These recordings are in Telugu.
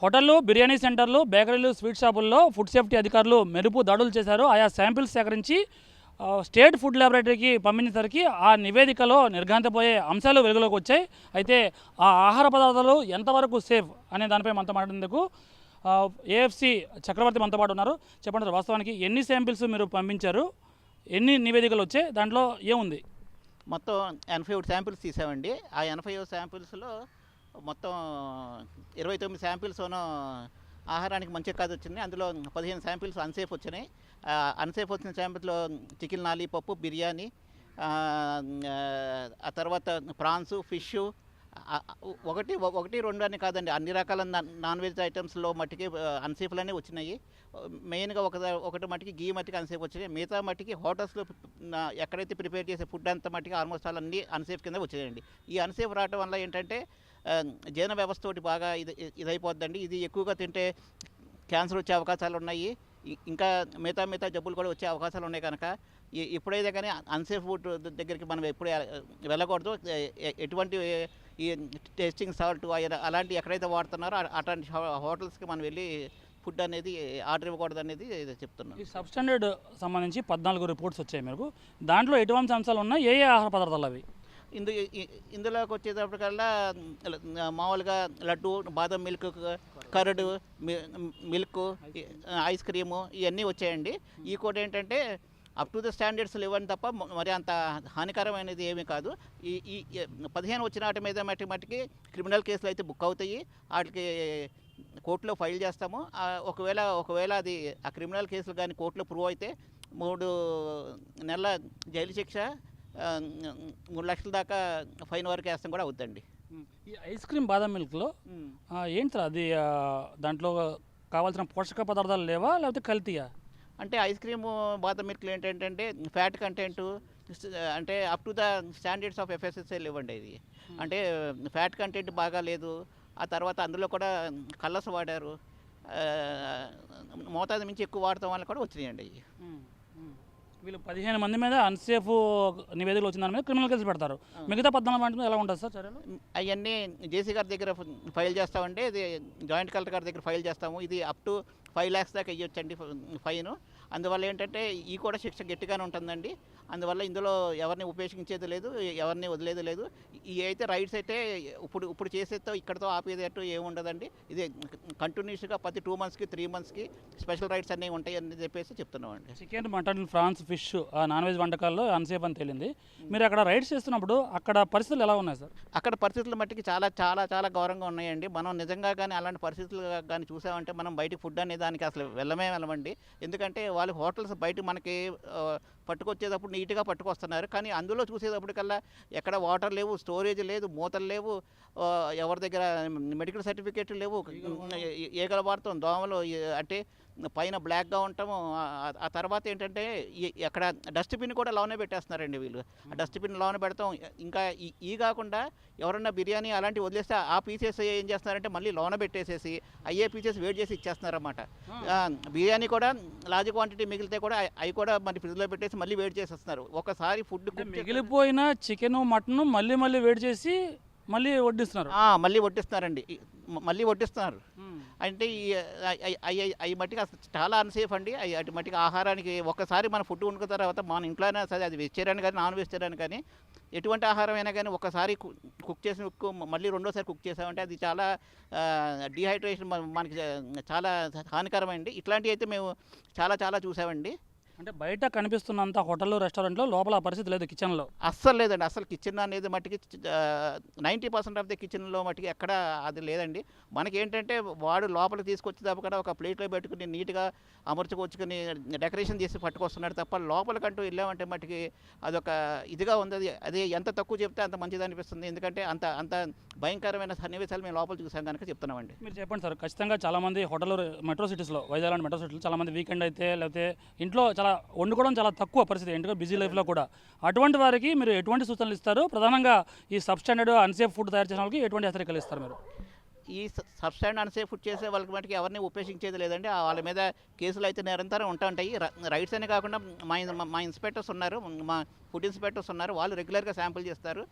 హోటళ్లు, బిర్యానీ సెంటర్లు, బేకరీలు, స్వీట్ షాపుల్లో ఫుడ్ సేఫ్టీ అధికారులు మెరుపు దాడులు చేశారు. ఆయా శాంపిల్స్ సేకరించి స్టేట్ ఫుడ్ ల్యాబొరేటరీకి పంపించేసరికి ఆ నివేదికలో నిర్ఘాంతపోయే అంశాలు వెలుగులోకి వచ్చాయి. అయితే ఆ ఆహార పదార్థాలు ఎంతవరకు సేఫ్ అనే దానిపై మనతో మాట్లాడేందుకు ఏఎఫ్సి చక్రవర్తి మనతో పాటు ఉన్నారు. చెప్పండి సార్, వాస్తవానికి ఎన్ని శాంపిల్స్ మీరు పంపించారు, ఎన్ని నివేదికలు వచ్చాయి, దాంట్లో ఏముంది? మొత్తం 85 శాంపిల్స్ తీసామండి. ఆ 85 శాంపిల్స్లో మొత్తం 29 శాంపిల్స్ను ఆహారానికి మంచిగా కాదు వచ్చింది. అందులో 15 శాంపిల్స్ అన్సేఫ్ వచ్చినాయి. అన్సేఫ్ వచ్చిన శాంపిల్స్లో చికెన్ లాలీపప్పు, బిర్యానీ, ఆ తర్వాత ప్రాన్స్, ఫిష్, ఒకటి రెండు అని కాదండి, అన్ని రకాల నాన్ వెజ్ ఐటమ్స్లో మట్టికి అన్సేఫ్లనే వచ్చినాయి. మెయిన్గా ఒకటి మట్టికి గీ మట్టికి అన్సేఫ్ వచ్చినాయి. మిగతా మట్టికి హోటల్స్లో ఎక్కడైతే ప్రిపేర్ చేసే ఫుడ్ అంత మట్టికి ఆల్మోస్ట్ ఆల్ అన్నీ అన్సేఫ్ కింద వచ్చాయండి. ఈ అన్సేఫ్ రావడం వల్ల ఏంటంటే జీర్ణ వ్యవస్థ ఒకటి బాగా ఇదైపోద్దండి. ఇది ఎక్కువగా తింటే క్యాన్సర్ వచ్చే అవకాశాలు ఉన్నాయి. ఇంకా మిగతా జబ్బులు కూడా వచ్చే అవకాశాలు ఉన్నాయి. కనుక ఎప్పుడైతే కానీ అన్సేఫ్ ఫుడ్ దగ్గరికి మనం ఎప్పుడు వెళ్ళకూడదు. ఎటువంటి ఈ టేస్టింగ్ సాల్ట్ అలాంటి ఎక్కడైతే వాడుతున్నారో అట్లాంటి హోటల్స్కి మనం వెళ్ళి ఫుడ్ అనేది ఆర్డర్ ఇవ్వకూడదు అనేది చెప్తున్నాం. ఈ సబ్స్టాండర్డ్ సంబంధించి 14 రిపోర్ట్స్ వచ్చాయి మీకు. దాంట్లో ఎటువంటి అంశాలు ఉన్నాయి, ఏ ఆహార పదార్థాలు అవి? ఇందులోకి వచ్చేటప్పటికల్లా మామూలుగా లడ్డు, బాదం milk, curd milk, ice cream ఇవన్నీ వచ్చాయండి. ఈ కూడా ఏంటంటే అప్ టు ద స్టాండర్డ్స్ లేవని తప్ప మరి అంత హానికరమైనది ఏమీ కాదు. ఈ 15 వచ్చిన వాటి మీద మట్టికి క్రిమినల్ కేసులు అయితే బుక్ అవుతాయి. వాటికి కోర్టులో ఫైల్ చేస్తాము. ఒకవేళ అది ఆ క్రిమినల్ కేసులు కానీ కోర్టులో ప్రూవ్ అయితే 3 నెలల జైలు శిక్ష, 3 లక్షల దాకా ఫైన్ వరకు వేస్తాం కూడా అవుతుందండి. ఈ ఐస్ క్రీమ్ బాదం మిల్క్లో ఏంటి సార్ అది, దాంట్లో కావాల్సిన పోషక పదార్థాలు లేవా లేకపోతే కల్తీయా? అంటే ఐస్ క్రీము బాదం మిల్క్లో ఏంటంటే ఫ్యాట్ కంటెంటు అంటే up to the standards of FSSI ఇవ్వండి. ఇది అంటే ఫ్యాట్ కంటెంట్ బాగా లేదు. ఆ తర్వాత అందులో కూడా కలర్స్ వాడారు. మోతాదు మించి ఎక్కువ వాడటం వల్ల కూడా వచ్చినాయండి. వీళ్ళు 15 మంది మీద అన్సేఫ్ నివేదికలు వచ్చిన దాని మీద క్రిమినల్ కేసులు పెడతారు. మిగతా 14 మంది మీద ఎలా ఉంటుంది సార్ చర్యలు? అవన్నీ జేసీ గారి దగ్గర ఫైల్ చేస్తామండి. ఇది జాయింట్ కలెక్టర్ గారి దగ్గర ఫైల్ చేస్తాము. ఇది అప్ టు 5 lakhs దాకా ఇవ్వచ్చండి ఫైన్. అందువల్ల ఏంటంటే ఈ కూడా శిక్ష గట్టిగానే ఉంటుందండి. అందువల్ల ఇందులో ఎవరిని ఉపేక్షించేది లేదు, ఎవరిని వదిలేది లేదు. ఈ అయితే రైట్స్ అయితే ఇప్పుడు చేసేతో ఇక్కడతో ఆపేదేట్టు ఏముండదండి. ఇది కంటిన్యూస్గా ప్రతి 2 monthsకి 3 monthsకి స్పెషల్ రైట్స్ అన్నీ ఉంటాయి అని చెప్పేసి చెప్తున్నామండి. Chicken, mutton, prawns, fish non veg వంటకాల్లో అన్సేఫ్ అని తేలింది. మీరు అక్కడ రైడ్స్ చేస్తున్నప్పుడు అక్కడ పరిస్థితులు ఎలా ఉన్నాయి సార్? అక్కడ పరిస్థితుల మట్టికి చాలా చాలా చాలా ఘోరంగా ఉన్నాయండి. మనం నిజంగా కానీ అలాంటి పరిస్థితులు కానీ చూసామంటే మనం బయటికి ఫుడ్ అనే దానికి అసలు వెళ్ళమండి. ఎందుకంటే వాళ్ళు హోటల్స్ బయట మనకి పట్టుకొచ్చేటప్పుడు నీట్గా పట్టుకొస్తున్నారు. కానీ అందులో చూసేటప్పటికల్లా ఎక్కడ వాటర్ లేవు, స్టోరేజ్ లేదు, మూతలు లేవు, ఎవరి దగ్గర మెడికల్ సర్టిఫికేట్లు లేవు, ఈగల వాడతాం, దోమలు అంటే పైన బ్లాక్గా ఉంటాము. ఆ తర్వాత ఏంటంటే అక్కడ డస్ట్బిన్ కూడా లోనే పెట్టేస్తున్నారండి వీళ్ళు. ఆ డస్ట్బిన్ లోనే పెడతాం. ఇంకా ఈ కాకుండా ఎవరన్నా బిర్యానీ అలాంటివి వదిలేస్తే ఆ పీసెస్ ఏం చేస్తున్నారంటే మళ్ళీ లోన పెట్టేసేసి అయ్యే పీసెస్ వేడి చేసి ఇచ్చేస్తున్నారన్నమాట. బిర్యానీ కూడా లార్జ్ క్వాంటిటీ మిగిలితే కూడా అవి కూడా మరి ఫ్రిడ్జ్లో పెట్టేసి మళ్ళీ వేడి చేసేస్తున్నారు. ఒకసారి ఫుడ్ మిగిలిపోయిన చికెన్, మటన్ మళ్ళీ వేడి చేసి మళ్ళీ వడ్డిస్తున్నారు. మళ్ళీ వడ్డిస్తున్నారు. అంటే అవి మట్టికి అసలు చాలా అన్సేఫ్ అండి. అటు మట్టికి ఆహారానికి ఒక్కసారి మన ఫుడ్ వండుకున్న తర్వాత మన ఇంట్లోనే సరే అది వెజిటేరియన్ కానీ నాన్ వెజిటేరియన్ కానీ ఎటువంటి ఆహారం అయినా కానీ ఒకసారి కుక్ చేసిన మళ్ళీ రెండోసారి కుక్ చేసామంటే అది చాలా డిహైడ్రేషన్ మనకి చాలా హానికరమండి. ఇట్లాంటివి అయితే మేము చాలా చాలా చూసామండి. అంటే బయట కనిపిస్తున్నంత హోటల్లో, రెస్టారెంట్లో లోపల పరిస్థితి లేదు, కిచెన్లో అస్సలు లేదండి. అసలు కిచెన్ అనేది మట్టికి 90% ఆఫ్ ది కిచెన్లో మట్టికి ఎక్కడ అది లేదండి. మనకి ఏంటంటే వాడు లోపలికి తీసుకొచ్చేటప్పుడు కూడా ఒక ప్లేట్లో పెట్టుకుని నీట్గా అమర్చుకొచ్చుకొని డెకరేషన్ చేసి పట్టుకొస్తున్నాడు తప్ప లోపలికంటూ వెళ్ళామంటే మట్టికి అదొక ఇదిగా ఉంది. అది ఎంత తక్కువ చెప్తే అంత మంచిది అనిపిస్తుంది. ఎందుకంటే అంత భయంకరమైన సన్నివేశాలు మేము లోపల చూసాం కనుక చెప్తున్నామండి. మీరు చెప్పండి సార్, ఖచ్చితంగా చాలామంది హోటల్లో మెట్రో సిటీస్లో, వైజాగ్ లాంటి మెట్రో సిటీస్లో చాలామంది వీకెండ్ అయితే లేకపోతే ఇంట్లో చాలా వండుకోవడం చాలా తక్కువ పరిస్థితి, ఎందుకంటే బిజీ లైఫ్లో కూడా. అటువంటి వారికి మీరు ఎటువంటి సూచనలు ఇస్తారు? ప్రధానంగా ఈ సబ్స్టాండర్డ్ అన్సేఫ్ ఫుడ్ తయారు చేసిన వాళ్ళకి ఎటువంటి హెచ్చరికలు ఇస్తారు మీరు? ఈ సబ్స్టాండ్ అన్సేఫ్ ఫుడ్ చేసే వాళ్ళకి మటుకు ఎవరిని ఉపేక్షించేది లేదండి. వాళ్ళ మీద కేసులు అయితే నిరంతరం ఉంటాయి. రైట్స్ అనే కాకుండా మా ఇన్స్పెక్టర్స్ ఉన్నారు, మా ఫుడ్ ఇన్స్పెక్టర్స్ ఉన్నారు, వాళ్ళు రెగ్యులర్గా శాంపుల్ చేస్తారు.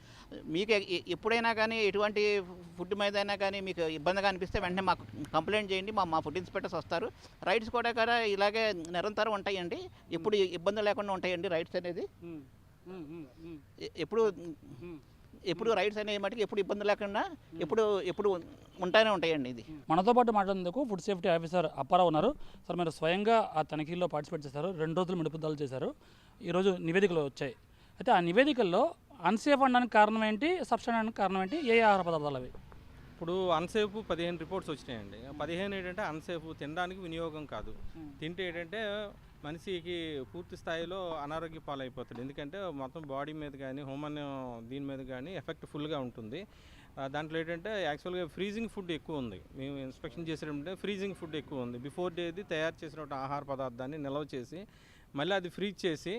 మీకు ఎప్పుడైనా కానీ ఎటువంటి ఫుడ్ మీద అయినా కానీ మీకు ఇబ్బందిగా అనిపిస్తే వెంటనే మాకు కంప్లైంట్ చేయండి, మా ఫుడ్ ఇన్స్పెక్టర్స్ వస్తారు. రైడ్స్ కూడా ఇలాగే నిరంతరం ఉంటాయండి, ఎప్పుడు ఇబ్బంది లేకుండా ఉంటాయండి రైడ్స్ అనేది. ఎప్పుడు ఎప్పుడు రైడ్స్ అనేవి మటుకు ఎప్పుడు ఇబ్బంది లేకుండా ఎప్పుడు ఉంటానే ఉంటాయండి. ఇది మనతో పాటు మాట్లాడేందుకు ఫుడ్ సేఫ్టీ ఆఫీసర్ అప్పారావు ఉన్నారు. సార్, మీరు స్వయంగా ఆ తనిఖీల్లో పార్టిసిపేట్ చేశారు, 2 రోజులు మెడుపుదాలు చేశారు, ఈరోజు నివేదికలు వచ్చాయి. అయితే ఆ నివేదికల్లో అన్సేఫ్ అనడానికి కారణం ఏంటి, సబ్స్టాండ్ అనడానికి కారణం ఏంటి, ఏ ఆహార పదార్థాలు అవి? ఇప్పుడు అన్సేఫ్ 15 రిపోర్ట్స్ వచ్చినాయండి. 15 ఏంటంటే అన్సేఫ్, తినడానికి వినియోగం కాదు. తింటే ఏంటంటే మనిషికి పూర్తి స్థాయిలో అనారోగ్య పాలైపోతాడు. ఎందుకంటే మొత్తం బాడీ మీద కానీ హ్యూమన్ దీని మీద కానీ ఎఫెక్ట్ ఫుల్గా ఉంటుంది. దాంట్లో ఏంటంటే యాక్చువల్గా ఫ్రీజింగ్ ఫుడ్ ఎక్కువ ఉంది. మేము ఇన్స్పెక్షన్ చేసేటంటే ఫ్రీజింగ్ ఫుడ్ ఎక్కువ ఉంది. బిఫోర్ డేది తయారు చేసిన ఆహార పదార్థాన్ని నిల్వ చేసి మళ్ళీ అది ఫ్రీజ్ చేసి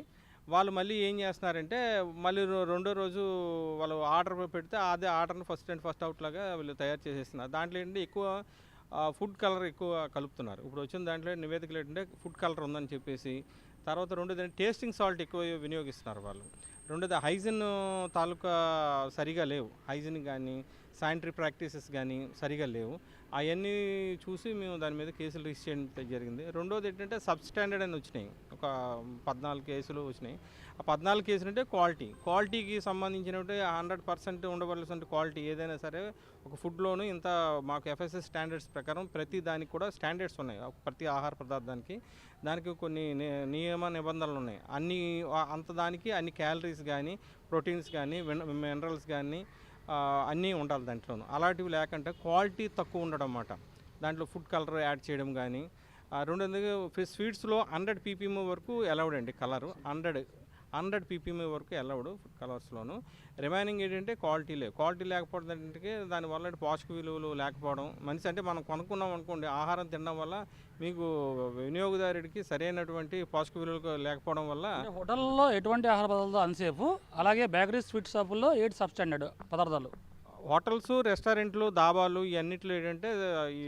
వాళ్ళు మళ్ళీ ఏం చేస్తున్నారంటే మళ్ళీ రెండో రోజు వాళ్ళు ఆర్డర్ పెడితే అదే ఆర్డర్ని ఫస్ట్ అవుట్ లాగా వీళ్ళు తయారు చేసేస్తున్నారు. దాంట్లో ఏంటంటే ఎక్కువ ఫుడ్ కలర్ ఎక్కువ కలుపుతున్నారు. ఇప్పుడు వచ్చిన దాంట్లో నివేదికలు ఏంటంటే ఫుడ్ కలర్ ఉందని చెప్పేసి, తర్వాత రెండోది టేస్టింగ్ సాల్ట్ ఎక్కువ వినియోగిస్తున్నారు వాళ్ళు. రెండోది హైజిన్ తాలూకా సరిగా లేవు, హైజిన్ కానీ శానిటరీ ప్రాక్టీసెస్ కానీ సరిగా లేవు. అవన్నీ చూసి మేము దాని మీద కేసులు రిజిస్టర్ చేయడం జరిగింది. రెండోది ఏంటంటే సబ్స్టాండర్డ్ అని వచ్చినాయి, ఒక 14 కేసులు వచ్చినాయి. ఆ 14 కేసులు అంటే క్వాలిటీకి సంబంధించినట్టు 100% ఉండవలసిన క్వాలిటీ ఏదైనా సరే ఒక ఫుడ్లోనూ ఇంత మాకు ఎఫ్ఎస్ఎస్ స్టాండర్డ్స్ ప్రకారం ప్రతి దానికి కూడా స్టాండర్డ్స్ ఉన్నాయి. ప్రతి ఆహార పదార్థానికి దానికి కొన్ని నియమ నిబంధనలు ఉన్నాయి. అంత దానికి అన్ని క్యాలరీస్ కానీ ప్రోటీన్స్ కానీ మినరల్స్ కానీ అన్నీ ఉండాలి దాంట్లోనూ. అలాంటివి లేకుండా క్వాలిటీ తక్కువ ఉండడం అన్నమాట. దాంట్లో ఫుడ్ కలర్ యాడ్ చేయడం కానీ. రెండోది స్వీట్స్లో 100 ppm వరకు అలౌడ్ అండి. కలరు 100 ppm వరకు అలౌడ్ ఫుడ్ కలర్స్లోను. రిమైనింగ్ ఏంటంటే క్వాలిటీ లేకపోవడం అంటే దానివల్ల పోషక విలువలు లేకపోవడం. మనిషి అంటే మనం కొనుక్కున్నాం అనుకోండి, ఆహారం తినడం వల్ల మీకు వినియోగదారుడికి సరైనటువంటి పోషక విలువలు లేకపోవడం వల్ల హోటల్లో ఎటువంటి ఆహార పదార్థాలు అన్సేఫ్, అలాగే బేకరీ స్వీట్ షాపుల్లో ఏటి సబ్స్టాండర్డ్ పదార్థాలు? హోటల్స్, రెస్టారెంట్లు, దాబాలు ఇవన్నిట్లో ఏంటంటే ఈ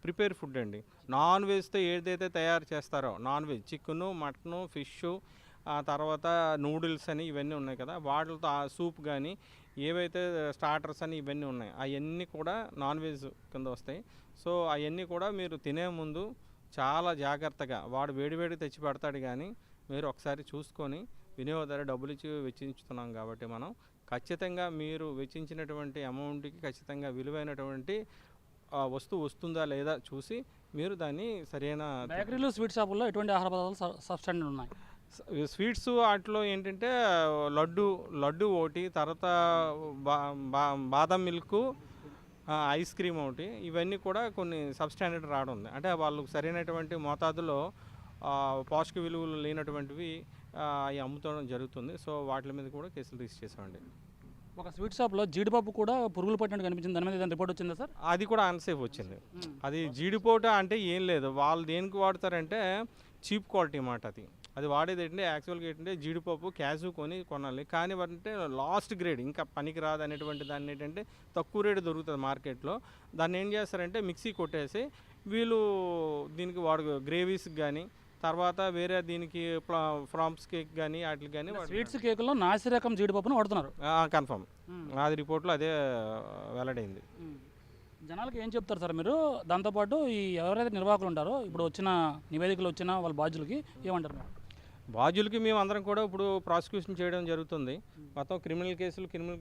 ప్రిపేర్ ఫుడ్ అండి. నాన్ వెజ్తో ఏదైతే తయారు చేస్తారో, non veg chicken, mutton, fish, తర్వాత నూడిల్స్ అని ఇవన్నీ ఉన్నాయి కదా, వాటితో సూప్ కానీ ఏవైతే స్టార్టర్స్ అని ఇవన్నీ ఉన్నాయి, అవన్నీ కూడా నాన్ వెజ్ కింద వస్తాయి. సో అవన్నీ కూడా మీరు తినే ముందు చాలా జాగ్రత్తగా, వాడు వేడివేడి తెచ్చి పెడతాడు కానీ మీరు ఒకసారి చూసుకొని, వినియోగదారు డబ్బులు ఇచ్చి వెచ్చించుతున్నాం కాబట్టి మనం ఖచ్చితంగా మీరు వెచ్చించినటువంటి అమౌంట్కి ఖచ్చితంగా విలువైనటువంటి వస్తువు వస్తుందా లేదా చూసి మీరు దాన్ని సరైన. బేకరీలు, స్వీట్ షాపుల్లో ఎటువంటి ఆహార పదార్థాలు సబ్స్టాండర్డ్ ఉన్నాయి? స్వీట్స్ వాటిలో ఏంటంటే లడ్డు ఒకటి, తర్వాత బాదం మిల్క్, ఐస్ క్రీమ్ ఒకటి, ఇవన్నీ కూడా కొన్ని సబ్స్టాండర్డ్ రావడం ఉంది. అంటే వాళ్ళకు సరైనటువంటి మోతాదులో పోషక విలువలు లేనటువంటివి అవి అమ్ముతడం జరుగుతుంది. సో వాటి మీద కూడా కేసులు రిజిస్టర్ చేసామండి. ఒక స్వీట్ షాప్లో జీడిపప్పు కూడా పురుగులు పట్టినట్టు కనిపించింది, దాని మీద ఏదైనా రిపోర్ట్ వచ్చిందా సార్? అది కూడా అన్సేఫ్ వచ్చింది. అది జీడిపోట అంటే ఏం లేదు, వాళ్ళు దేనికి వాడతారంటే చీప్ క్వాలిటీ అన్నమాట. అది వాడేది ఏంటంటే యాక్చువల్గా ఏంటంటే జీడిపప్పు క్యాజు కొనాలి, కానీ అంటే లాస్ట్ గ్రేడ్ ఇంకా పనికి రాదు అనేటువంటి దాన్ని ఏంటంటే తక్కువ రేటు దొరుకుతుంది మార్కెట్లో. దాన్ని ఏం చేస్తారంటే మిక్సీ కొట్టేసి వీళ్ళు దీనికి గ్రేవీస్కి కానీ, తర్వాత వేరే దీనికి ఫ్రామ్స్ కేక్ కానీ వాటికి కానీ స్వీట్స్ కేకుల్లో నాసి రకం జీడిపప్పును వాడుతున్నారు. కన్ఫర్మ్, అది రిపోర్ట్లో అదే వెల్లడైంది. జనాలకు ఏం చెప్తారు సార్ మీరు? దాంతోపాటు ఈ ఎవరైతే నిర్వాహకులు ఉంటారో, ఇప్పుడు వచ్చిన నివేదికలు వచ్చిన వాళ్ళ బాధ్యులకి ఏమంటారు? బాధ్యులకి మేము అందరం కూడా ఇప్పుడు ప్రాసిక్యూషన్ చేయడం జరుగుతుంది. మొత్తం క్రిమినల్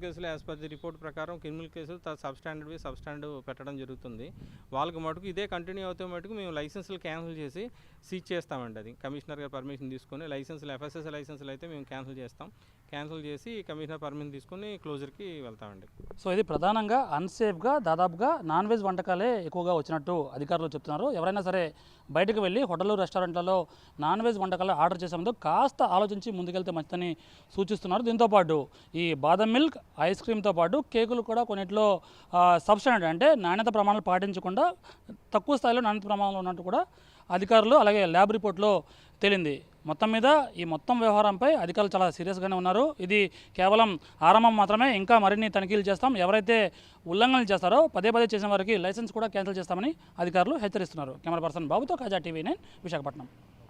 కేసులు యాజ్ పర్ ది రిపోర్ట్ ప్రకారం క్రిమినల్ కేసులు సబ్స్టాండర్డ్ పెట్టడం జరుగుతుంది. వాళ్ళకి మటుకు ఇదే కంటిన్యూ అవుతే మటుకు మేము లైసెన్సులు క్యాన్సిల్ చేసి సీజ్ చేస్తామండి. అది కమిషనర్ గారు పర్మిషన్ తీసుకొని లైసెన్సులు, ఎఫ్ఎస్ఎస్ లైసెన్సులు అయితే మేము క్యాన్సిల్ చేసి కమిషనర్ పర్మిషన్ తీసుకొని క్లోజర్కి వెళ్తామండి. సో ఇది ప్రధానంగా అన్సేఫ్గా దాదాపుగా నాన్ వెజ్ వంటకాలే ఎక్కువగా వచ్చినట్టు అధికారులు చెప్తున్నారు. ఎవరైనా సరే బయటకు వెళ్ళి హోటళ్ళు, రెస్టారెంట్లలో నాన్ వెజ్ వంటకాలు ఆర్డర్ చేసే ముందు కాస్త ఆలోచించి ముందుకెళ్తే మంచిదని సూచిస్తున్నారు. దీంతోపాటు ఈ బాదం మిల్క్, ఐస్ క్రీమ్తో పాటు కేకులు కూడా కొన్నిట్లో సబ్స్టాండర్డ్ అంటే నాణ్యత ప్రమాణాలు పాటించకుండా తక్కువ స్థాయిలో నాణ్యత ప్రమాణాలు ఉన్నట్టు కూడా అధికారులు అలాగే ల్యాబ్ రిపోర్ట్లో తేలింది. మొత్తం మీద ఈ మొత్తం వ్యవహారంపై అధికారులు చాలా సీరియస్గానే ఉన్నారు. ఇది కేవలం ఆరంభం మాత్రమే, ఇంకా మరిన్ని తనిఖీలు చేస్తాం. ఎవరైతే ఉల్లంఘనలు చేస్తారో పదే చేసిన వారికి లైసెన్స్ కూడా క్యాన్సిల్ చేస్తామని అధికారులు హెచ్చరిస్తున్నారు. కెమెరా పర్సన్ బాబుతో కాజా TV9 విశాఖపట్నం.